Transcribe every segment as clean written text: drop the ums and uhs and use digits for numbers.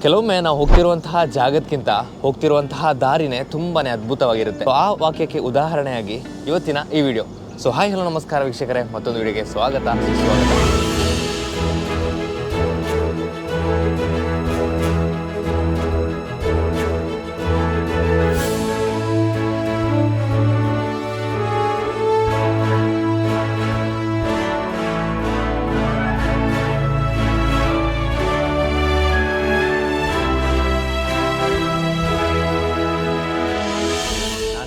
ಕೆಲವೊಮ್ಮೆ ನಾವು ಹೋಗ್ತಿರುವಂತಹ ಜಾಗಕ್ಕಿಂತ ಹೋಗ್ತಿರುವಂತಹ ದಾರಿನೇ ತುಂಬಾ ಅದ್ಭುತವಾಗಿರುತ್ತೆ. ಆ ವಾಕ್ಯಕ್ಕೆ ಉದಾಹರಣೆಯಾಗಿ ಇವತ್ತಿನ ಈ ವಿಡಿಯೋ. ಸೊ ಹಾಯ್ ಹಲೋ ನಮಸ್ಕಾರ ವೀಕ್ಷಕರೇ, ಮತ್ತೊಂದು ವಿಡಿಯೋಗೆ ಸ್ವಾಗತ.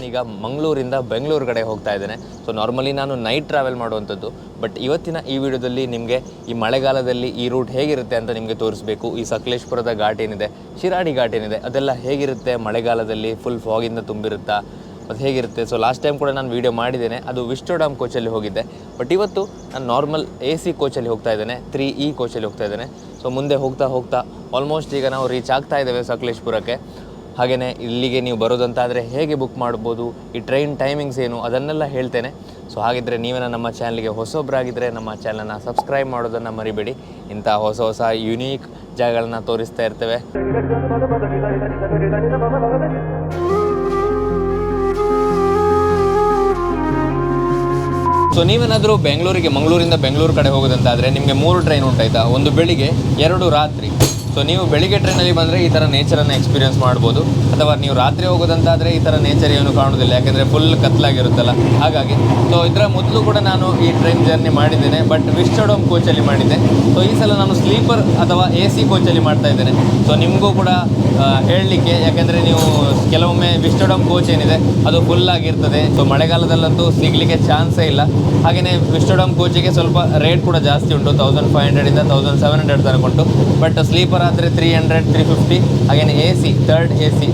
ಈಗ ಮಂಗಳೂರಿಂದ ಬೆಂಗಳೂರು ಕಡೆ ಹೋಗ್ತಾ ಇದ್ದೇನೆ. ಸೊ ನಾರ್ಮಲಿ ನಾನು ನೈಟ್ ಟ್ರಾವೆಲ್ ಮಾಡುವಂಥದ್ದು, ಬಟ್ ಇವತ್ತಿನ ಈ ವಿಡಿಯೋದಲ್ಲಿ ನಿಮಗೆ ಈ ಮಳೆಗಾಲದಲ್ಲಿ ಈ ರೂಟ್ ಹೇಗಿರುತ್ತೆ ಅಂತ ನಿಮಗೆ ತೋರಿಸಬೇಕು. ಈ ಸಕಲೇಶ್ಪುರದ ಘಾಟ್ ಏನಿದೆ, ಶಿರಾಡಿ ಘಾಟ್ ಏನಿದೆ, ಅದೆಲ್ಲ ಹೇಗಿರುತ್ತೆ ಮಳೆಗಾಲದಲ್ಲಿ, ಫುಲ್ ಫಾಗಿಂದ ತುಂಬಿರುತ್ತಾ, ಅದು ಹೇಗಿರುತ್ತೆ. ಸೊ ಲಾಸ್ಟ್ ಟೈಮ್ ಕೂಡ ನಾನು ವೀಡಿಯೋ ಮಾಡಿದ್ದೇನೆ, ಅದು ವಿಸ್ಟೋಡಾಮ್ ಕೋಚಲ್ಲಿ ಹೋಗಿದ್ದೆ. ಬಟ್ ಇವತ್ತು ನಾನು ನಾರ್ಮಲ್ AC ಕೋಚಲ್ಲಿ ಹೋಗ್ತಾ ಇದ್ದೇನೆ, 3E ಕೋಚಲ್ಲಿ ಹೋಗ್ತಾ ಇದ್ದೇನೆ. ಸೊ ಮುಂದೆ ಹೋಗ್ತಾ ಹೋಗ್ತಾ ಆಲ್ಮೋಸ್ಟ್ ಈಗ ನಾವು ರೀಚ್ ಆಗ್ತಾ ಇದ್ದೇವೆ ಸಕಲೇಶ್ಪುರಕ್ಕೆ. ಹಾಗೆಯೇ ಇಲ್ಲಿಗೆ ನೀವು ಬರೋದಂತಾದರೆ ಹೇಗೆ ಬುಕ್ ಮಾಡ್ಬೋದು, ಈ ಟ್ರೈನ್ ಟೈಮಿಂಗ್ಸ್ ಏನು, ಅದನ್ನೆಲ್ಲ ಹೇಳ್ತೇನೆ. ಸೊ ಹಾಗಿದ್ದರೆ ನೀವೇನ ನಮ್ಮ ಚಾನಲ್ಗೆ ಹೊಸೊಬ್ಬರಾಗಿದ್ದರೆ ನಮ್ಮ ಚಾನಲನ್ನು ಸಬ್ಸ್ಕ್ರೈಬ್ ಮಾಡೋದನ್ನು ಮರಿಬೇಡಿ. ಇಂಥ ಹೊಸ ಹೊಸ ಯುನೀಕ್ ಜಾಗಗಳನ್ನ ತೋರಿಸ್ತಾ ಇರ್ತೇವೆ. ಸೊ ನೀವೇನಾದರೂ ಮಂಗಳೂರಿಂದ ಬೆಂಗಳೂರು ಕಡೆ ಹೋಗೋದಂತಾದರೆ ನಿಮಗೆ 3 ಟ್ರೈನ್ ಉಂಟಾಯ್ತಾ, ಒಂದು ಬೆಳಿಗ್ಗೆ, 2 ರಾತ್ರಿ. ಸೊ ನೀವು ಬೆಳಿಗ್ಗೆ ಟ್ರೈನಲ್ಲಿ ಬಂದರೆ ಈ ಥರ ನೇಚರನ್ನು ಎಕ್ಸ್ಪೀರಿಯೆನ್ಸ್ ಮಾಡ್ಬೋದು, ಅಥವಾ ನೀವು ರಾತ್ರಿ ಹೋಗೋದಂತಾದರೆ ಈ ಥರ ನೇಚರ್ ಏನು ಕಾಣೋದಿಲ್ಲ, ಯಾಕೆಂದರೆ ಫುಲ್ ಕತ್ಲಾಗಿರುತ್ತಲ್ಲ. ಹಾಗಾಗಿ ಸೊ ಇದರ ಮೊದಲು ಕೂಡ ನಾನು ಈ ಟ್ರೈನ್ ಜರ್ನಿ ಮಾಡಿದ್ದೇನೆ, ಬಟ್ ವಿಸ್ಟೋಡಾಮ್ ಕೋಚಲ್ಲಿ ಮಾಡಿದ್ದೆ. ಸೊ ಈ ಸಲ ನಾನು ಸ್ಲೀಪರ್ ಅಥವಾ AC ಕೋಚಲ್ಲಿ ಮಾಡ್ತಾ ಇದ್ದೇನೆ. ಸೊ ನಿಮಗೂ ಕೂಡ ಹೇಳಲಿಕ್ಕೆ, ಯಾಕೆಂದರೆ ನೀವು ಕೆಲವೊಮ್ಮೆ ವಿಸ್ಟೋಡಾಮ್ ಕೋಚ್ ಏನಿದೆ ಅದು ಫುಲ್ ಆಗಿರ್ತದೆ. ಸೊ ಮಳೆಗಾಲದಲ್ಲಂತೂ ಸಿಗಲಿಕ್ಕೆ ಚಾನ್ಸೇ ಇಲ್ಲ. ಹಾಗೆಯೇ ವಿಸ್ಟೋಡಾಮ್ ಕೋಚಿಗೆ ಸ್ವಲ್ಪ ರೇಟ್ ಕೂಡ ಜಾಸ್ತಿ ಉಂಟು, 1500 ಇಂದ 1700 ತನಕ ಉಂಟು. ಬಟ್ ಸ್ಲೀಪರ್ ಆದರೆ 300, 350. ಹಾಗೆಯೇ AC,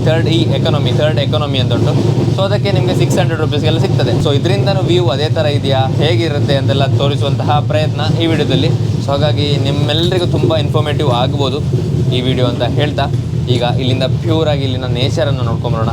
ಥರ್ಡ್ ಎಕಾನಮಿ ಅಂತ ಉಂಟು. ಸೊ ಅದಕ್ಕೆ ನಿಮಗೆ 600 ರೂಪೀಸ್ಗೆಲ್ಲ ಸಿಗ್ತದೆ. ಸೊ ಇದರಿಂದನೂ ವ್ಯೂ ಅದೇ ಥರ ಇದೆಯಾ, ಹೇಗಿರುತ್ತೆ ಅಂತೆಲ್ಲ ತೋರಿಸುವಂತಹ ಪ್ರಯತ್ನ ಈ ವಿಡಿಯೋದಲ್ಲಿ. ಸೊ ಹಾಗಾಗಿ ನಿಮ್ಮೆಲ್ಲರಿಗೂ ತುಂಬ ಇನ್ಫಾರ್ಮೇಟಿವ್ ಆಗ್ಬೋದು ಈ ವಿಡಿಯೋ ಅಂತ ಹೇಳ್ತಾ, ಈಗ ಇಲ್ಲಿಂದ ಪ್ಯೂರಾಗಿ ಇಲ್ಲಿನ ನೇಚರನ್ನು ನೋಡ್ಕೊಂಬರೋಣ.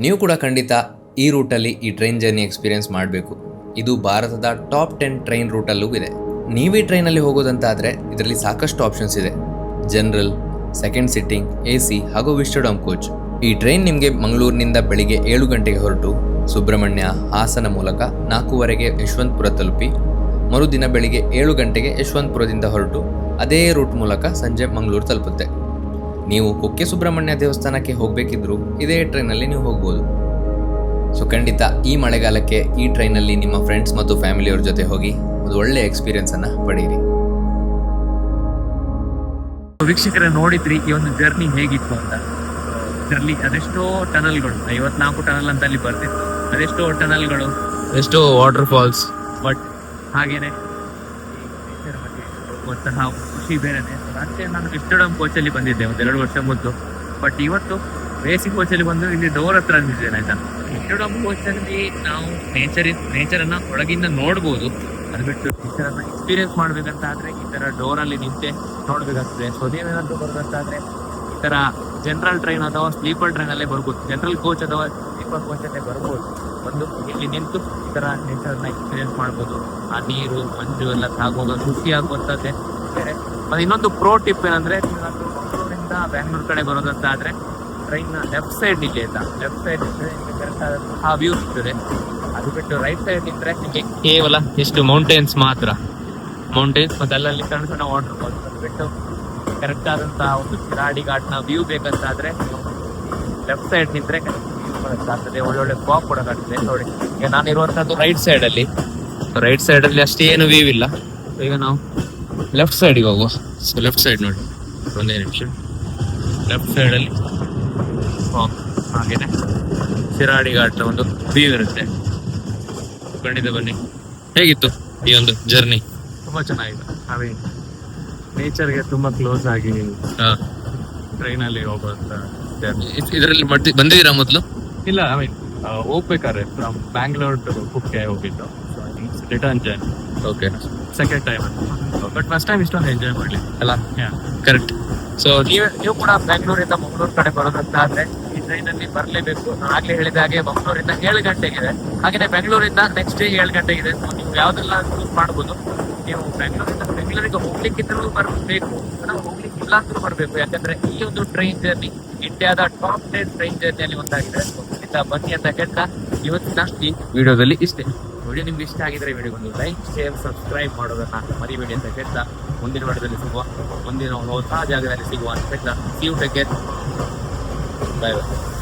ನೀವು ಕೂಡ ಖಂಡಿತ ಈ ರೂಟಲ್ಲಿ ಈ ಟ್ರೈನ್ ಜರ್ನಿ ಎಕ್ಸ್ಪೀರಿಯೆನ್ಸ್ ಮಾಡಬೇಕು. ಇದು ಭಾರತದ ಟಾಪ್ 10 ಟ್ರೈನ್ ರೂಟಲ್ಲೂ ಇದೆ. ನೀವು ಈ ಟ್ರೈನಲ್ಲಿ ಹೋಗೋದಂತಾದರೆ ಇದರಲ್ಲಿ ಸಾಕಷ್ಟು ಆಪ್ಷನ್ಸ್ ಇದೆ. ಜನರಲ್, ಸೆಕೆಂಡ್ ಸಿಟ್ಟಿಂಗ್, AC ಹಾಗೂ ವಿಸ್ಟೋಡಾಮ್ ಕೋಚ್. ಈ ಟ್ರೈನ್ ನಿಮಗೆ ಮಂಗಳೂರಿನಿಂದ ಬೆಳಿಗ್ಗೆ 7 ಗಂಟೆಗೆ ಹೊರಟು ಸುಬ್ರಹ್ಮಣ್ಯ, ಹಾಸನ ಮೂಲಕ 4:15ಗೆ ಯಶವಂತಪುರ ತಲುಪಿ, ಮರುದಿನ ಬೆಳಿಗ್ಗೆ 7 ಗಂಟೆಗೆ ಯಶವಂತಪುರದಿಂದ ಹೊರಟು ಅದೇ ರೂಟ್ ಮೂಲಕ ಸಂಜೆ ಮಂಗಳೂರು ತಲುಪುತ್ತೆ. ನೀವು ಕುಕ್ಕೆ ಸುಬ್ರಹ್ಮಣ್ಯ ದೇವಸ್ಥಾನಕ್ಕೆ ಹೋಗಬೇಕಿದ್ರೂ ಇದೇ ಟ್ರೈನಲ್ಲಿ ನೀವು ಹೋಗ್ಬೋದು. ಸೊ ಖಂಡಿತ ಈ ಮಳೆಗಾಲಕ್ಕೆ ಈ ಟ್ರೈನಲ್ಲಿ ನಿಮ್ಮ ಫ್ರೆಂಡ್ಸ್ ಮತ್ತು ಫ್ಯಾಮಿಲಿಯವ್ರ ಜೊತೆ ಹೋಗಿ ಒಂದು ಒಳ್ಳೆ ಎಕ್ಸ್ಪೀರಿಯನ್ಸನ್ನು ಪಡೆಯಿರಿ. ವೀಕ್ಷಕರೇ, ನೋಡಿದ್ರಿ ಈ ಒಂದು ಜರ್ನಿ ಹೇಗಿತ್ತು ಅಂತ. ಇದರಲ್ಲಿ ಅದೆಷ್ಟೋ ಟನಲ್ಗಳು, 54 ಟನಲ್ ಅಂತ ಅಲ್ಲಿ ಬರ್ತಿತ್ತು, ಅದೆಷ್ಟೋ ಟನಲ್ಗಳು, ಎಷ್ಟೋ ವಾಟರ್ ಫಾಲ್ಸ್. ಬಟ್ ಹಾಗೇನೆ ಗೊತ್ತಹ ಖುಷಿ ಬೇರೆನೆ. ಮತ್ತೆ ನಾನು ವಿಸ್ಟೋಡಾಮ್ ಕೋಚಲ್ಲಿ ಬಂದಿದ್ದೆ 1-2 ವರ್ಷ ಮೊದಲು. ಬಟ್ ಇವತ್ತು AC ಕೋಚಲ್ಲಿ ಬಂದು ಇಲ್ಲಿ ಡೋರ್ ಹತ್ರ ನಿಂತಿದ್ದೇನೆ ಆಯ್ತಾ. ವಿಸ್ಟೋಡಾಮ್ ಕೋಚಲ್ಲಿ ನಾವು ನೇಚರನ್ನು ಒಳಗಿಂದ ನೋಡ್ಬೋದು, ಅದು ಬಿಟ್ಟು ನೇಚರನ್ನು ಎಕ್ಸ್ಪೀರಿಯನ್ಸ್ ಮಾಡ್ಬೇಕಂತ ಆದ್ರೆ ಈ ತರ ಡೋರಲ್ಲಿ ನಿಂತೆ ನೋಡ್ಬೇಕಾಗ್ತದೆ. ಸೊ ನೀವೇನಾದ್ರೂ ಬರ್ಬೇಕಂತಾದ್ರೆ ಈ ತರ ಜನರಲ್ ಟ್ರೈನ್ ಅಥವಾ ಸ್ಲೀಪರ್ ಟ್ರೈನಲ್ಲೇ ಬರ್ಬೋದು, ಜನರಲ್ ಕೋಚ್ ಅಥವಾ ಸ್ಲೀಪರ್ ಕೋಚಲ್ಲೇ ಬರ್ಬೋದು. ಬಂದು ಇಲ್ಲಿ ನಿಂತು ಈ ಥರ ನೇಚರ್ನ ಎಕ್ಸ್ಪೀರಿಯನ್ಸ್ ಮಾಡ್ಬೋದು. ಆ ನೀರು ಮಂಜು ಎಲ್ಲ ತಾಗುವಾಗ ಖುಷಿ ಆಗುವಂಥದ್ದೇ ಬೇರೆ. ಮತ್ತು ಇನ್ನೊಂದು ಪ್ರೋ ಟಿಪ್ ಏನಂದರೆ, ಮಂಗಳೂರಿಂದ ಬ್ಯಾಂಗ್ಳೂರು ಕಡೆ ಬರೋದಂತ ಆದರೆ ಟ್ರೈನ್ನ ಲೆಫ್ಟ್ ಸೈಡ್ ಇದೆ ಆಯ್ತಾ, ಲೆಫ್ಟ್ ಸೈಡ್ ಇದ್ದರೆ ನಿಮಗೆ ಆ ವ್ಯೂ ಸಿಗ್ತದೆ. ಅದು ಬಿಟ್ಟು ರೈಟ್ ಸೈಡ್ ನಿಂತ್ರೆ ನಿಮಗೆ ಕೇವಲ ಎಷ್ಟು ಮೌಂಟೇನ್ಸ್ ಮಾತ್ರ, ಮೌಂಟೇನ್ಸ್ ಮತ್ತೆ ಅಲ್ಲಲ್ಲಿ ಸಣ್ಣ ಸಣ್ಣ ವಾಟರ್ ಫಾಲ್ಸ್. ಅದು ಬಿಟ್ಟು ಕರೆಕ್ಟ್ ಆದಂತಹ ಒಂದು ಶಿರಾಡಿ ಘಾಟ್ನ ವ್ಯೂ ಬೇಕಂತಾದ್ರೆ ಲೆಫ್ಟ್ ಸೈಡ್ ನಿಂತ್ರೆ ಆಗ್ತದೆ. ಒಳ್ಳೊಳ್ಳೆ ಫಾಗ್ ಕೂಡ ಕಾಣ್ತದೆ ನೋಡಿ. ಈಗ ನಾನಿರುವಂತದ್ದು ರೈಟ್ ಸೈಡ್ ಅಲ್ಲಿ, ರೈಟ್ ಸೈಡ್ ಅಲ್ಲಿ ಅಷ್ಟೇನು ವ್ಯೂ ಇಲ್ಲ. ಈಗ ನಾವು ಲೆಫ್ಟ್ ಸೈಡ್ಗೆ ಹೋಗುವ. ಸೊ ಲೆಫ್ಟ್ ಸೈಡ್ ನೋಡಿ, ಒಂದೇ ನಿಮಿಷ. ಲೆಫ್ಟ್ ಸೈಡ್ ಅಲ್ಲಿ ಹಾಗೇನೆ ಶಿರಾಡಿ ಘಾಟ್ ಒಂದು ವ್ಯೂ ಇರುತ್ತೆ. ಖಂಡಿತ ಬನ್ನಿ. ಹೇಗಿತ್ತು ಈ ಒಂದು ಜರ್ನಿ? ತುಂಬಾ ಚೆನ್ನಾಗಿದೆ. ನಾವೇ ನೇಚರ್ಗೆ ತುಂಬಾ ಕ್ಲೋಸ್ ಆಗಿ ಟ್ರೈನ್ ಅಲ್ಲಿ ಹೋಗುವಂತ journey. ಇದರಲ್ಲಿ ಬಂದಿದ್ದೀರಾ ಮೊದಲು? ಇಲ್ಲ, ಐ ಮೀನ್ ಹೋಗ್ಬೇಕಾದ್ರೆ ಫ್ರಮ್ ಬ್ಯಾಂಗ್ಳೂರ್ ಟು ಕುಕ್ಕೆ ಹೋಗಿದ್ದು. Return journey okay, second time, but first time ಇಷ್ಟೊಂದು ಎಂಜಾಯ್ ಮಾಡ್ಲಿ ಅಲ್ಲ? ಕರೆಕ್ಟ್. ಸೊ ನೀವು ಕೂಡ ಬೆಂಗಳೂರಿಂದ ಮಂಗಳೂರು ಕಡೆ ಬರೋದಂತ ಆದ್ರೆ ಈ ಟ್ರೈನ್ ಅಲ್ಲಿ ಬರ್ಲೇಬೇಕು. ನಾನು ಆಗ್ಲೇ ಹೇಳಿದ ಹಾಗೆ ಮಂಗಳೂರಿಂದ 7 ಗಂಟೆಗಿದೆ, ಹಾಗೆ ಬೆಂಗಳೂರಿಂದ ನೆಕ್ಸ್ಟ್ ಡೇ 7 ಗಂಟೆಗಿದೆ. ಸೊ ನೀವು ಯಾವ್ದೆಲ್ಲ ಚೂಸ್ ಮಾಡ್ಬೋದು. ನೀವು ಬೆಂಗಳೂರಿಗೆ ಹೋಗ್ಲಿಕ್ಕಿದ್ರು ಬರ್ಬೇಕು, ನಾವು ಹೋಗ್ಲಿಕ್ಕಿಲ್ಲ ಅಂದ್ರೂ ಬರ್ಬೇಕು. ಯಾಕಂದ್ರೆ ಈ ಒಂದು ಟ್ರೈನ್ ಜರ್ನಿ ಇಂಡಿಯಾದ ಟಾಪ್ 10 ಟ್ರೈನ್ ಜರ್ನಿಯಲ್ಲಿ ಒಂದಾಗಿದೆ. ಬನ್ನಿ ಅಂತ ಹೇಳ್ತಾ ಇವತ್ತಿನ ಈ ವಿಡಿಯೋದಲ್ಲಿ ಇಷ್ಟೇ. ವಿಡಿಯೋ ನಿಮ್ಗೆ ಇಷ್ಟ ಆಗಿದ್ರೆ ವಿಡಿಯೋ ಒಂದು ಲೈಕ್, ಶೇರ್, ಸಬ್ಸ್ಕ್ರೈಬ್ ಮಾಡೋದನ್ನ ಮರಿಬೇಡಿ ಅಂತ ಹೇಳ್ತಾ ಮುಂದಿನ ವಿಡಿಯೋದಲ್ಲಿ ಸಿಗುವ, ಮುಂದಿನ ಹೊಸ ಜಾಗದಲ್ಲಿ ಸಿಗುವ ಅಂತ ಹೇಳ್ತಾ. See you, take care. Bye bye.